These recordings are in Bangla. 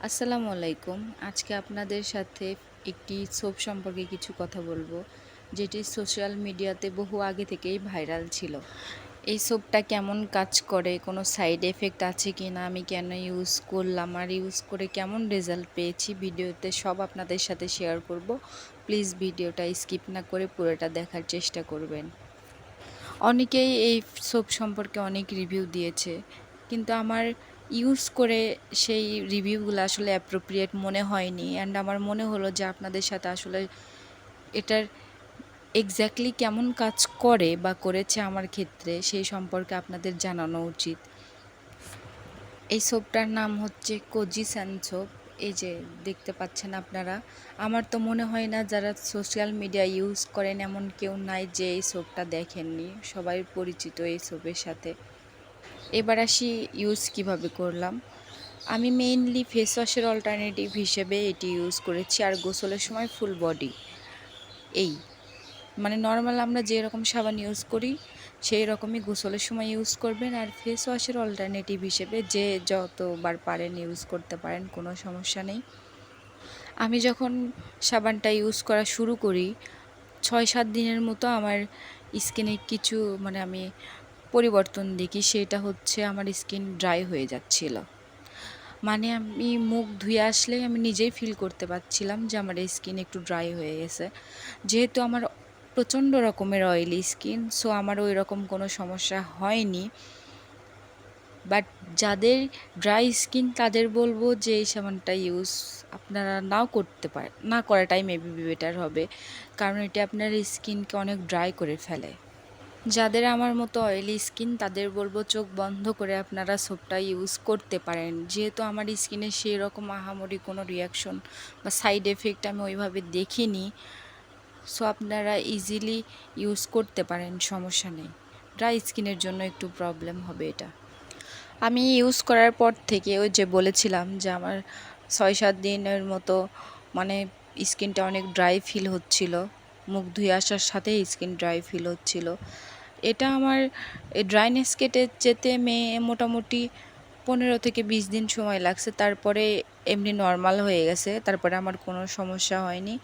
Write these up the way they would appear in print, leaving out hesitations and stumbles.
আসসালামু আলাইকুম। আজকে আপনাদের সাথে একটি সোপ সম্পর্কে কিছু কথা বলবো, যেটি সোশ্যাল মিডিয়াতে বহু আগে থেকেই ভাইরাল ছিল। এই সোপটা কেমন কাজ করে, কোনো সাইড এফেক্ট আছে কি না, আমি কেন ইউজ করলাম আর ইউজ করে কেমন রেজাল্ট পেয়েছি, ভিডিওতে সব আপনাদের সাথে শেয়ার করব। প্লিজ ভিডিওটা স্কিপ না করে পুরোটা দেখার চেষ্টা করবেন। অনেকেই এই সোপ সম্পর্কে অনেক রিভিউ দিয়েছে, কিন্তু আমার ইউজ করে সেই রিভিউগুলো আসলে অ্যাপ্রোপ্রিয়েট মনে হয়নি। অ্যান্ড আমার মনে হলো যে আপনাদের সাথে আসলে এটার এক্স্যাক্টলি কেমন কাজ করে বা করেছে আমার ক্ষেত্রে সেই সম্পর্কে আপনাদের জানানো উচিত। এই সোপটার নাম হচ্ছে কোজি স্যান সোপ। এই যে দেখতে পাচ্ছেন আপনারা। আমার তো মনে হয় না যারা সোশ্যাল মিডিয়া ইউজ করেন এমন কেউ নাই যে এই সোপটা দেখেননি, সবাই পরিচিত এই সোপের সাথে। এবার আসি ইউজ কিভাবে করলাম। আমি মেইনলি ফেস ওয়াশের অল্টারনেটিভ হিসেবে এটি ইউজ করেছি, আর গোসলের সময় ফুল বডি। এই মানে নর্মাল আমরা যেরকম সাবান ইউজ করি সেই রকমই গোসলের সময় ইউজ করবেন, আর ফেস ওয়াশের অল্টারনেটিভ হিসেবে যে যতবার পারেন ইউজ করতে পারেন, কোনো সমস্যা নেই। আমি যখন সাবানটা ইউজ করা শুরু করি ৬-৭ দিনের মতো আমার স্কিনে কিছু আমি পরিবর্তন দেখি। সেটা হচ্ছে আমার স্কিন ড্রাই হয়ে যাচ্ছিল। আমি মুখ ধুয়ে আসলেই আমি নিজেই ফিল করতে পারছিলাম যে আমার স্কিন একটু ড্রাই হয়ে গেছে। যেহেতু আমার প্রচণ্ড রকমের অয়েলি স্কিন, সো আমার ওই রকম কোনো সমস্যা হয়নি। বাট যাদের ড্রাই স্কিন তাদের বলবো যে এই সাবানটা ইউজ আপনারা না করাটাই মেবি বেটার হবে, কারণ এটা আপনার স্কিনকে অনেক ড্রাই করে ফেলে। যাদের আমার মতো অয়েলি স্কিন তাদের বলবো চোখ বন্ধ করে আপনারা সোপটা ইউজ করতে পারেন। যেহেতু আমার স্কিনে সেই রকম আহামরি কোনো রিয়াকশন বা সাইড এফেক্ট আমি ওইভাবে দেখিনি, সো আপনারা ইজিলি ইউজ করতে পারেন, সমস্যা নেই। ড্রাই স্কিনের জন্য একটু প্রবলেম হবে এটা। আমি ইউজ করার পর থেকে ওই যে বলেছিলাম যে আমার ৬-৭ দিনের মতো মানে স্কিনটা অনেক ড্রাই ফিল হচ্ছিল। মুখ ধুয়ে আসার সাথে স্কিন ড্রাই ফিল হচ্ছিল। এটা আমার এই ড্রাইনেস কেটে যেতে মোটামুটি 15 থেকে 20 দিন সময় লাগছে। তারপরে এমনি নর্মাল হয়ে গেছে। তারপরে আমার কোনো সমস্যা হয়নি।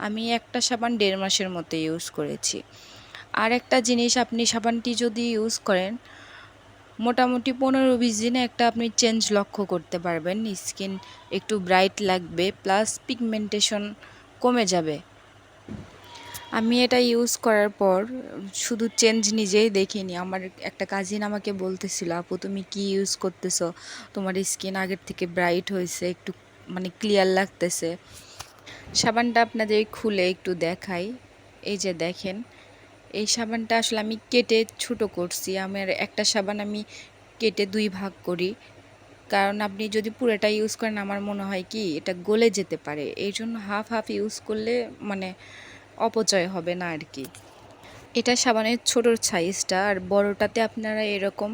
আমি একটা সাবান ১.৫ মাসের মতো ইউজ করেছি। আর একটা জিনিস, আপনি সাবানটি যদি ইউজ করেন মোটামুটি 15-20 দিনে একটা আপনি চেঞ্জ লক্ষ্য করতে পারবেন। স্কিন একটু ব্রাইট লাগবে, প্লাস পিগমেন্টেশন কমে যাবে। আমি এটা ইউজ করার পর শুধু চেঞ্জ নিজেই দেখিনি, আমার একটা কাজিন আমাকে বলতেছিল, আপু তুমি কি ইউজ করতেছো, তোমার স্কিন আগের থেকে ব্রাইট হয়েছে, একটু ক্লিয়ার লাগতেছে। সাবানটা আপনাদের খুলে একটু দেখাই। এই যে দেখেন, এই সাবানটা আসলে আমি কেটে ছোটো করছি। আমার একটা সাবান আমি কেটে 2 ভাগ করি, কারণ আপনি যদি পুরোটা ইউজ করেন আমার মনে হয় কি এটা গলে যেতে পারে। এই জন্য হাফ হাফ ইউজ করলে অপচয় হবে না আর কি। এটা সাবানের ছোটোর সাইজটা, আর বড়টাতে আপনারা এরকম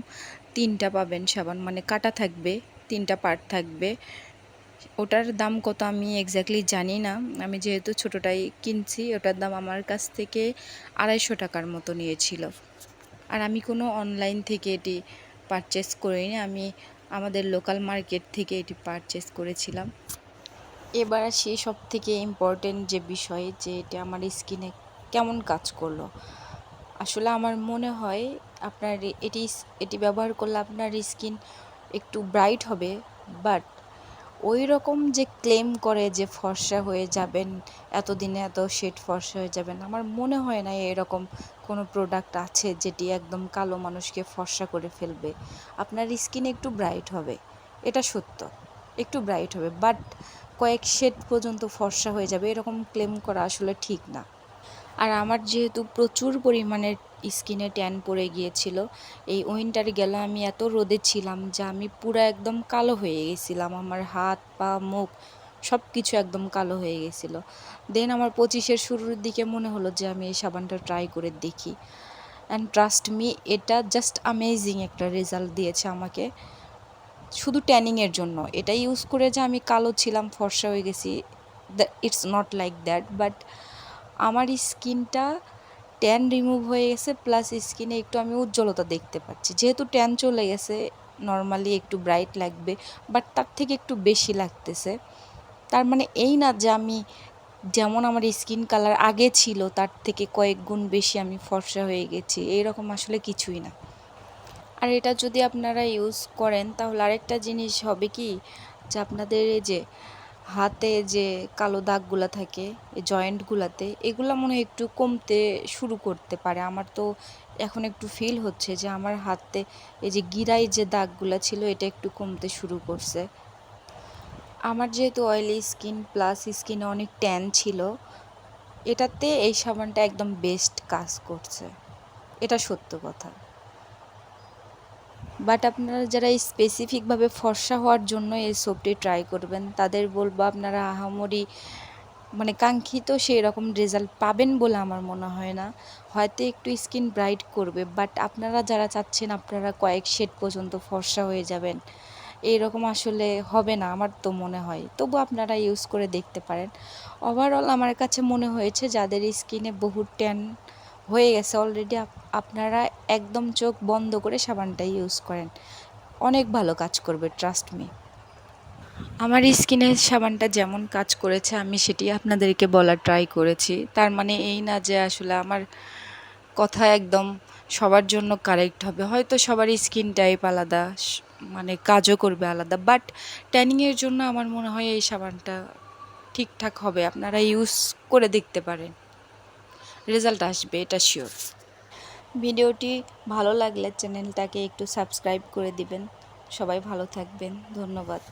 3টা পাবেন সাবান, কাটা থাকবে, 3টা পার্ট থাকবে। ওটার দাম কত আমি এক্স্যাক্টলি জানি না। আমি যেহেতু ছোটোটাই কিনছি, ওটার দাম আমার কাছ থেকে 250 টাকার মতো নিয়েছিল। আর আমি কোনো অনলাইন থেকে এটি পারচেস করিনি, আমি আমাদের লোকাল মার্কেট থেকে এটি পারচেস করেছিলাম। এবার আসি সবথেকে ইম্পর্টেন্ট যে বিষয়, যে এটা আমার স্কিনে কেমন কাজ করলো। আসলে আমার মনে হয় আপনার এটি ব্যবহার করলে আপনার স্কিন একটু ব্রাইট হবে, বাট ওই রকম যে ক্লেম করে যে ফর্সা হয়ে যাবেন, এতদিনে এত শেড ফর্সা হয়ে যাবেন, আমার মনে হয় না এরকম কোনো প্রোডাক্ট আছে যেটি একদম কালো মানুষকে ফর্সা করে ফেলবে। আপনার স্কিন একটু ব্রাইট হবে, এটা সত্য, একটু ব্রাইট হবে, বাট কয়েক শেড পর্যন্ত ফর্সা হয়ে যাবে এরকম ক্লেম করা আসলে ঠিক না। আর আমার যেহেতু প্রচুর পরিমাণের স্কিনে ট্যান পড়ে গিয়েছিল, এই উইন্টারে গেল আমি এত রোদে ছিলাম যে আমি পুরো একদম কালো হয়ে গেছিলাম। আমার হাত পা মুখ সব কিছু একদম কালো হয়ে গেছিলো। দেন আমার 25-এর শুরুর দিকে মনে হলো যে আমি এই সাবানটা ট্রাই করে দেখি, অ্যান্ড ট্রাস্ট মি, এটা জাস্ট অ্যামেজিং একটা রেজাল্ট দিয়েছে আমাকে। শুধু ট্যানিংয়ের জন্য এটা ইউজ করে যে আমি কালো ছিলাম, ফর্সা হয়ে গেছি, it's not like that, but আমার স্কিনটা ট্যান রিমুভ হয়ে গেছে, প্লাস স্কিনে একটু আমি উজ্জ্বলতা দেখতে পাচ্ছি। যেহেতু ট্যান চলে গেছে, নর্মালি একটু ব্রাইট লাগবে, বাট তার থেকে একটু বেশি লাগতেছে। তার মানে এই না যে আমি যেমন আমার স্কিন কালার আগে ছিল তার থেকে কয়েক গুণ বেশি আমি ফর্সা হয়ে গেছি, এইরকম আসলে কিছুই না। আর এটা যদি আপনারা ইউজ করেন তাহলে আরেকটা জিনিস হবে কি, যে আপনাদের এই যে হাতে যে কালো দাগগুলা থাকে এই জয়েন্টগুলাতে, এগুলা মনে হয় একটু কমতে শুরু করতে পারে। আমার তো এখন একটু ফিল হচ্ছে যে আমার হাতে এই যে গিরায় যে দাগগুলা ছিল এটা একটু কমতে শুরু করছে। আমার যেহেতু অয়েলি স্কিন প্লাস স্কিনে অনেক ট্যান ছিল, এটাতে এই সাবানটা একদম বেস্ট কাজ করছে, এটা সত্য কথা। বাট আপনারা যারা স্পেসিফিকভাবে ফর্সা হওয়ার জন্য এই সোপটি ট্রাই করবেন তাদের বলবো আপনারা আহামরি মানে কাঙ্ক্ষিত সেই রকম রেজাল্ট পাবেন বলে আমার মনে হয় না। হয়তো একটু স্কিন ব্রাইট করবে, বাট আপনারা যারা চাচ্ছেন আপনারা কয়েক শেড পর্যন্ত ফর্সা হয়ে যাবেন, এইরকম আসলে হবে না আমার তো মনে হয়। তবু আপনারা ইউজ করে দেখতে পারেন। ওভারঅল আমার কাছে মনে হয়েছে যাদের স্কিনে বহু ট্যান হয়ে গেছে অলরেডি, আপনারা একদম চোখ বন্ধ করে সাবানটা ইউজ করেন, অনেক ভালো কাজ করবে, ট্রাস্ট মি। আমার স্কিনের সাবানটা যেমন কাজ করেছে আমি সেটি আপনাদেরকে বলার ট্রাই করেছি। তার মানে এই না যে আসলে আমার কথা একদম সবার জন্য কারেক্ট হবে। হয়তো সবার স্কিন টাইপ আলাদা, মানে কাজও করবে আলাদা, বাট ট্যানিংয়ের জন্য আমার মনে হয় এই সাবানটা ঠিকঠাক হবে। আপনারা ইউজ করে দেখতে পারেন, রেজাল্ট আসবে, এটা শিওর। ভিডিওটি ভালো লাগলে চ্যানেলটাকে একটু সাবস্ক্রাইব করে দিবেন। সবাই ভালো থাকবেন, ধন্যবাদ।